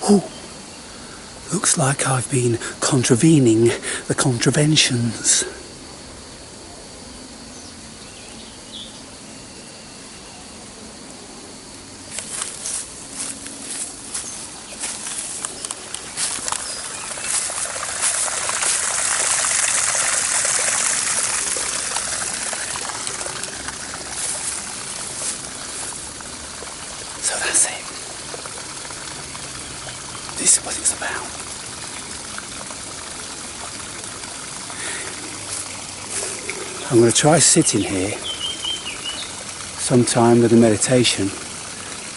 Ooh, looks like I've been contravening the contraventions. So that's it. This is what it's about. I'm going to try sitting here sometime with a meditation,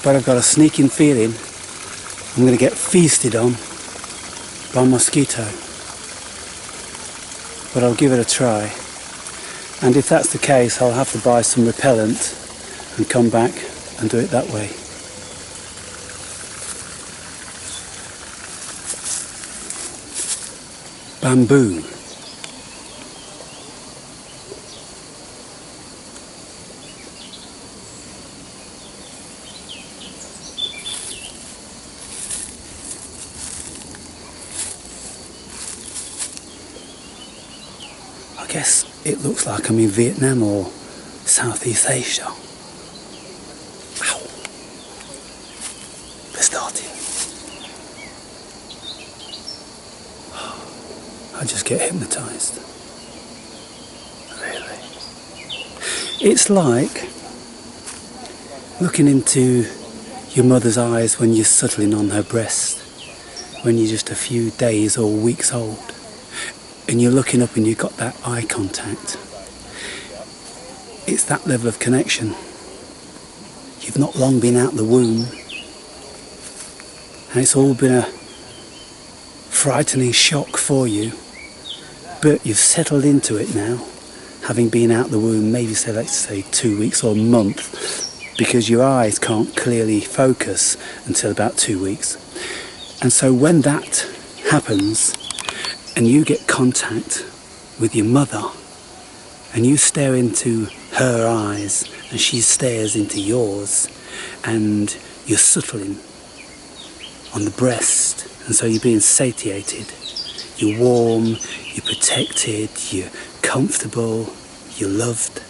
but I've got a sneaking feeling I'm going to get feasted on by a mosquito. But I'll give it a try, and if that's the case I'll have to buy some repellent and come back and do it that way. Bamboo. I guess it looks like I'm in Vietnam or Southeast Asia. Ow. They're starting. I just get hypnotised. Really. It's like looking into your mother's eyes when you're suckling on her breast, when you're just a few days or weeks old, and you're looking up and you've got that eye contact. It's that level of connection. You've not long been out the womb, and it's all been a frightening shock for you. But you've settled into it now, having been out the womb, maybe say, let's say 2 weeks or a month, because your eyes can't clearly focus until about 2 weeks. And so when that happens, and you get contact with your mother, and you stare into her eyes, and she stares into yours, and you're suckling on the breast, and so you're being satiated. You're warm, you're protected, you're comfortable, you're loved.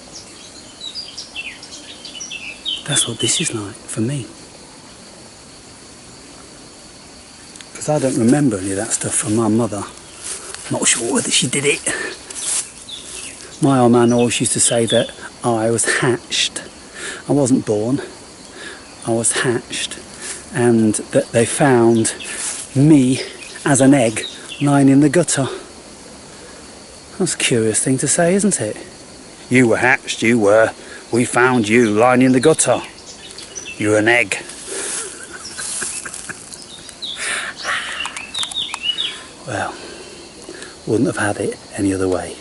That's what this is like for me. Because I don't remember any of that stuff from my mother. Not sure whether she did it. My old man always used to say that I was hatched. I wasn't born, I was hatched. And that they found me as an egg lying in the gutter. That's a curious thing to say, isn't it? You were hatched, you were. We found you lying in the gutter. You're an egg. Well, wouldn't have had it any other way.